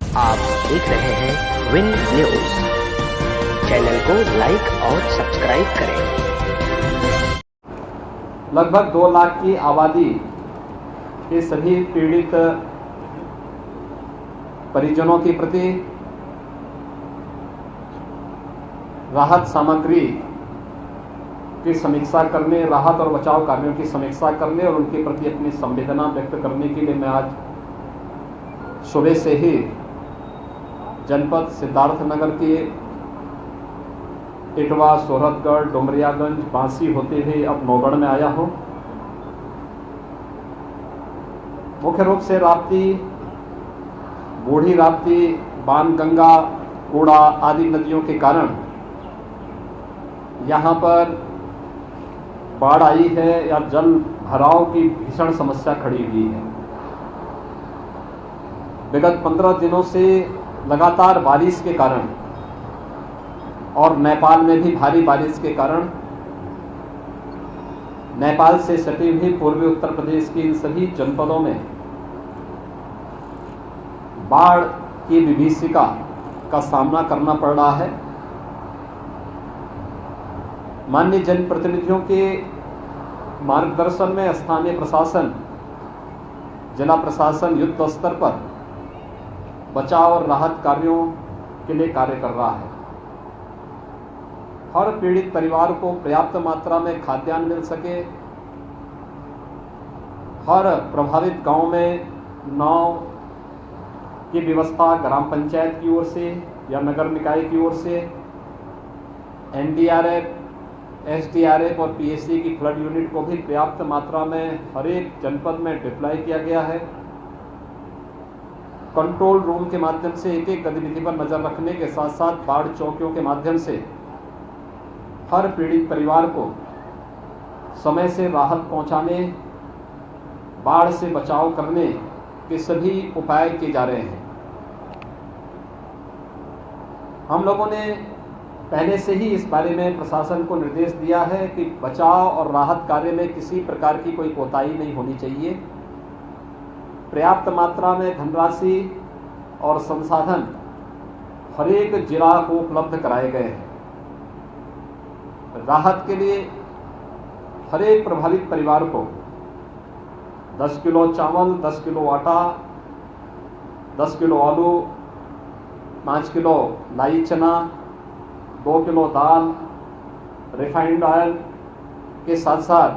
आप देख रहे हैं विन न्यूज। चैनल को लाइक और सब्सक्राइब करें। लगभग 2 लाख की आबादी के सभी पीड़ित परिजनों के प्रति राहत सामग्री की समीक्षा करने, राहत और बचाव कार्यों की समीक्षा करने और उनके प्रति अपनी संवेदना व्यक्त करने के लिए मैं आज सुबह से ही जनपद सिद्धार्थनगर के इटवा, सोहरतगढ़, डुमरियागंज, बांसी होते हुए अब नौगढ़ में आया हूं। मुख्य रूप से राप्ती, बूढ़ी राप्ती, बाणगंगा, कूड़ा आदि नदियों के कारण यहाँ पर बाढ़ आई है या जल भराव की भीषण समस्या खड़ी हुई है। विगत 15 दिनों से लगातार बारिश के कारण और नेपाल में भी भारी बारिश के कारण नेपाल से सटे हुए पूर्वी उत्तर प्रदेश के इन सभी जनपदों में बाढ़ की विभीषिका का सामना करना पड़ रहा है। माननीय जनप्रतिनिधियों के मार्गदर्शन में स्थानीय प्रशासन, जिला प्रशासन युद्ध स्तर पर बचाव और राहत कार्यों के लिए कार्य कर रहा है। हर पीड़ित परिवार को पर्याप्त मात्रा में खाद्यान्न मिल सके, हर प्रभावित गांव में नाव की व्यवस्था ग्राम पंचायत की ओर से या नगर निकाय की ओर से, एनडीआरएफ, एसडीआरएफ और पीएससी की फ्लड यूनिट को भी पर्याप्त मात्रा में हर एक जनपद में डिप्लॉय किया गया है। कंट्रोल रूम के माध्यम से एक एक गतिविधि पर नजर रखने के साथ साथ बाढ़ चौकियों के माध्यम से हर पीड़ित परिवार को समय से राहत पहुंचाने, बाढ़ से बचाव करने के सभी उपाय किए जा रहे हैं। हम लोगों ने पहले से ही इस बारे में प्रशासन को निर्देश दिया है कि बचाव और राहत कार्य में किसी प्रकार की कोई कोताही नहीं होनी चाहिए। पर्याप्त मात्रा में धनराशि और संसाधन हर एक जिला को उपलब्ध कराए गए हैं। राहत के लिए हर एक प्रभावित परिवार को 10 किलो चावल, 10 किलो आटा, 10 किलो आलू, 5 किलो लाई चना, 2 किलो दाल, रिफाइंड ऑयल के साथ साथ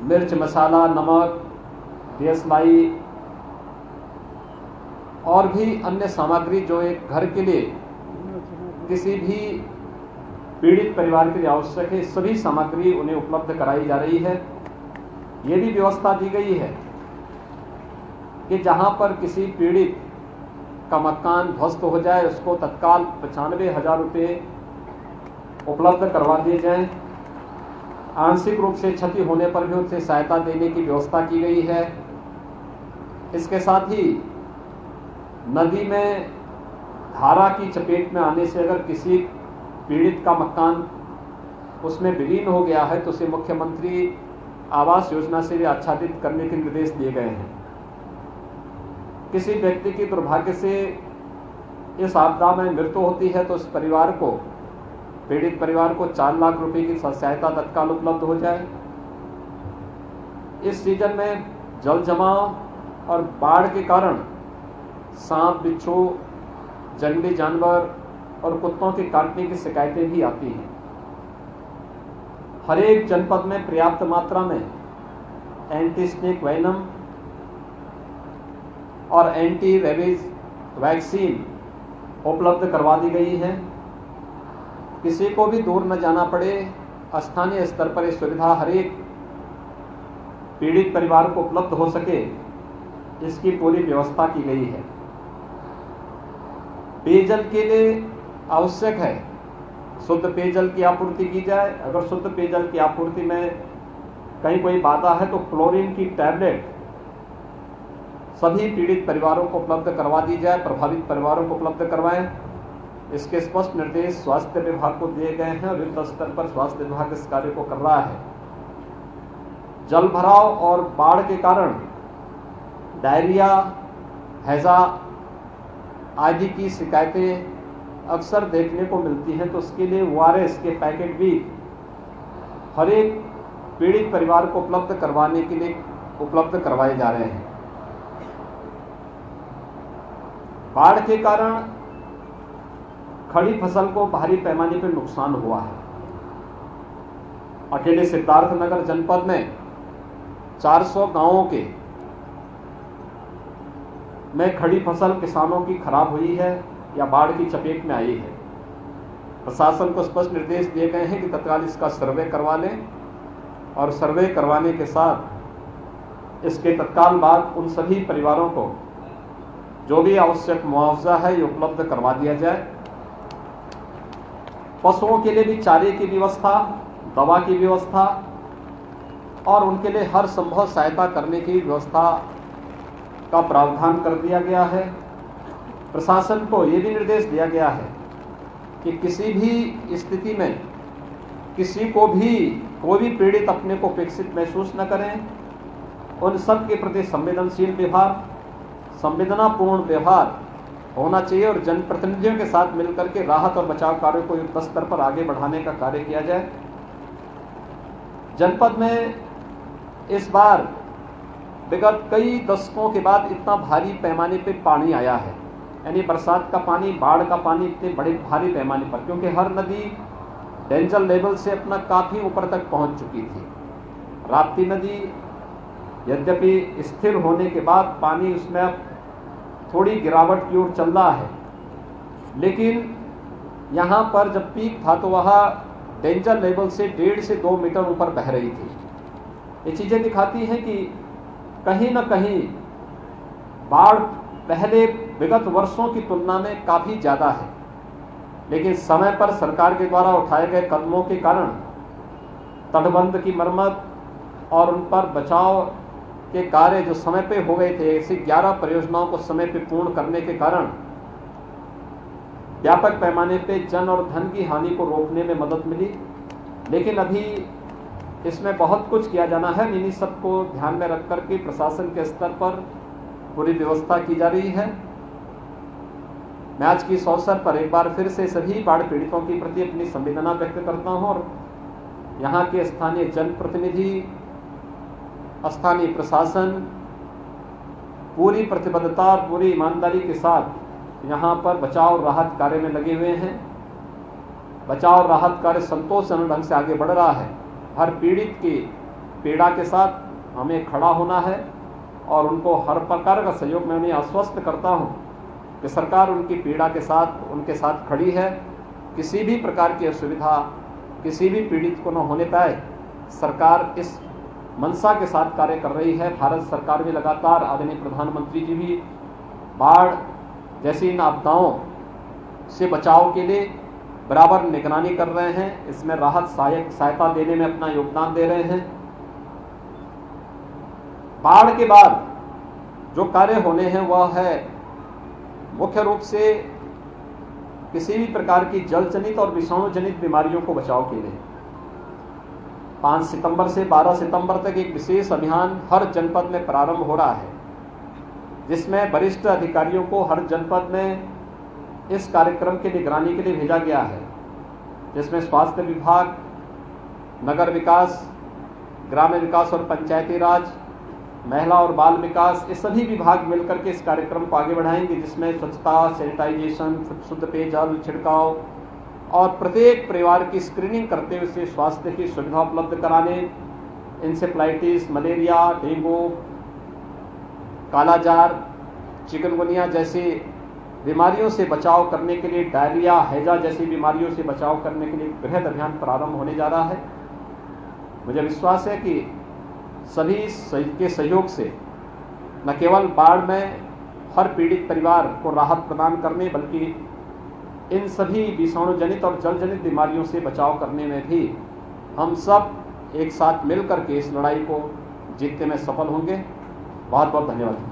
मिर्च, मसाला, नमक, देसलाई और भी अन्य सामग्री जो एक घर के लिए, किसी भी पीड़ित परिवार के लिए आवश्यक है, सभी सामग्री उन्हें उपलब्ध कराई जा रही है। ये भी व्यवस्था दी गई है कि जहां पर किसी पीड़ित का मकान ध्वस्त हो जाए उसको तत्काल 95,000 रुपये उपलब्ध करवा दिए जाएं। आंशिक रूप से क्षति होने पर भी उसे सहायता देने की व्यवस्था की गई है। इसके साथ ही नदी में धारा की चपेट में आने से अगर किसी पीड़ित का मकान उसमें विलीन हो गया है तो उसे मुख्यमंत्री आवास योजना से भी आच्छादित करने के निर्देश दिए गए हैं। किसी व्यक्ति की दुर्भाग्य से इस आपदा में मृत्यु होती है तो उस परिवार को, पीड़ित परिवार को 4 लाख रुपए की सहायता तत्काल उपलब्ध हो जाए। इस सीजन में जल जमाव और बाढ़ के कारण सांप, बिच्छू, जंगली जानवर और कुत्तों के काटने की शिकायतें भी आती हैं। हर एक जनपद में पर्याप्त मात्रा में एंटी स्नेक वेनम और एंटी रेबीज वैक्सीन उपलब्ध करवा दी गई है। किसी को भी दूर न जाना पड़े, स्थानीय स्तर पर यह सुविधा हर एक पीड़ित परिवार को उपलब्ध हो सके, इसकी पूरी व्यवस्था की गई है। पेयजल के लिए आवश्यक है शुद्ध पेयजल की आपूर्ति की जाए। अगर शुद्ध पेयजल की आपूर्ति में कहीं कोई बाधा है तो क्लोरीन की टैबलेट सभी पीड़ित परिवारों को उपलब्ध करवा दी जाए, प्रभावित परिवारों को उपलब्ध करवाएं। इसके स्पष्ट निर्देश स्वास्थ्य विभाग को दिए गए हैं और युद्ध स्तर पर स्वास्थ्य विभाग इस कार्य को कर रहा है। जल भराव और बाढ़ के कारण डायरिया, हैजा आदि की शिकायतें अक्सर देखने को मिलती हैं, तो उसके लिए ORS के पैकेट भी हर एक पीड़ित परिवार को उपलब्ध करवाने के लिए उपलब्ध करवाए जा रहे हैं। बाढ़ के कारण खड़ी फसल को भारी पैमाने पर नुकसान हुआ है। अकेले सिद्धार्थनगर जनपद में 400 गांवों के में खड़ी फसल किसानों की खराब हुई है या बाढ़ की चपेट में आई है। प्रशासन को स्पष्ट निर्देश दिए गए हैं कि तत्काल इसका सर्वे करवा लें और सर्वे करवाने के साथ इसके तत्काल बाद उन सभी परिवारों को जो भी आवश्यक मुआवजा है ये उपलब्ध करवा दिया जाए। पशुओं के लिए भी चारे की व्यवस्था, दवा की व्यवस्था और उनके लिए हर संभव सहायता करने की व्यवस्था का प्रावधान कर दिया गया है। प्रशासन को ये भी निर्देश दिया गया है कि किसी भी स्थिति में किसी को भी कोई भी पीड़ित अपने को उपेक्षित महसूस न करें। उन सब के प्रति संवेदनशील व्यवहार, संवेदनापूर्ण व्यवहार होना चाहिए और जनप्रतिनिधियों के साथ मिलकर के राहत और बचाव कार्य को युद्ध स्तर पर आगे बढ़ाने का कार्य किया जाए। जनपद में इस बार विगत कई दशकों के बाद इतना भारी पैमाने पे पानी आया है, यानी बरसात का पानी, बाढ़ का पानी इतने बड़े भारी पैमाने पर, क्योंकि हर नदी डेंजर लेवल से अपना काफ़ी ऊपर तक पहुंच चुकी थी। राप्ती नदी यद्यपि स्थिर होने के बाद पानी उसमें अब थोड़ी गिरावट की ओर चल रहा है, लेकिन यहाँ पर जब पीक था तो वह डेंजर लेवल से 1.5 से 2 मीटर ऊपर बह रही थी। ये चीज़ें दिखाती हैं कि कहीं न कहीं बाढ़ पहले विगत वर्षों की तुलना में काफ़ी ज़्यादा है, लेकिन समय पर सरकार के द्वारा उठाए गए कदमों के कारण तटबंध की मरम्मत और उन पर बचाव के कार्य जो समय पे हो गए थे, ऐसी 11 परियोजनाओं को समय पे पूर्ण करने के कारण व्यापक पैमाने पे जन और धन की हानि को रोकने में मदद मिली। लेकिन अभी इसमें बहुत कुछ किया जाना है। इन्हीं सबको ध्यान में रख करके प्रशासन के स्तर पर पूरी व्यवस्था की जा रही है। मैं आज की इस अवसर पर एक बार फिर से सभी बाढ़ पीड़ितों के प्रति अपनी संवेदना व्यक्त करता हूं और यहाँ के स्थानीय जनप्रतिनिधि, स्थानीय प्रशासन पूरी प्रतिबद्धता और पूरी ईमानदारी के साथ यहाँ पर बचाव और राहत कार्य में लगे हुए हैं। बचाव और राहत कार्य संतोषजनक ढंग से आगे बढ़ रहा है। हर पीड़ित की पीड़ा के साथ हमें खड़ा होना है और उनको हर प्रकार का सहयोग मैं उन्हें आश्वस्त करता हूँ कि सरकार उनकी पीड़ा के साथ उनके साथ खड़ी है। किसी भी प्रकार की असुविधा किसी भी पीड़ित को न होने पाए, सरकार इस मंशा के साथ कार्य कर रही है। भारत सरकार भी लगातार, आदरणीय प्रधानमंत्री जी भी बाढ़ जैसी इन आपदाओं से बचाव के लिए बराबर निगरानी कर रहे हैं। इसमें राहत सहायता देने में अपना योगदान दे रहे हैं। बाढ़ के बाद जो कार्य होने हैं वह है मुख्य रूप से किसी भी प्रकार की जल जनित और विषाणु जनित बीमारियों को बचाव के लिए 5 सितंबर से 12 सितंबर तक एक विशेष अभियान हर जनपद में प्रारंभ हो रहा है, जिसमें वरिष्ठ अधिकारियों को हर जनपद में इस कार्यक्रम की निगरानी के लिए भेजा गया है, जिसमें स्वास्थ्य विभाग, नगर विकास, ग्रामीण विकास और पंचायती राज, महिला और बाल विकास, ये सभी विभाग मिलकर के इस कार्यक्रम को आगे बढ़ाएंगे, जिसमें स्वच्छता, सैनिटाइजेशन, शुद्ध पेयजल छिड़काव और प्रत्येक परिवार की स्क्रीनिंग करते हुए स्वास्थ्य की सुविधा उपलब्ध कराने, इंसेफ्लाइटिस, मलेरिया, डेंगू, कालाजार, चिकनगुनिया जैसी बीमारियों से बचाव करने के लिए, डायरिया, हैजा जैसी बीमारियों से बचाव करने के लिए बृहद अभियान प्रारंभ होने जा रहा है। मुझे विश्वास है कि सभी के सहयोग से न केवल बाढ़ में हर पीड़ित परिवार को राहत प्रदान करने, बल्कि इन सभी विषाणु जनित और जल जनित बीमारियों से बचाव करने में भी हम सब एक साथ मिलकर के इस लड़ाई को जीतने में सफल होंगे। बहुत बहुत धन्यवाद।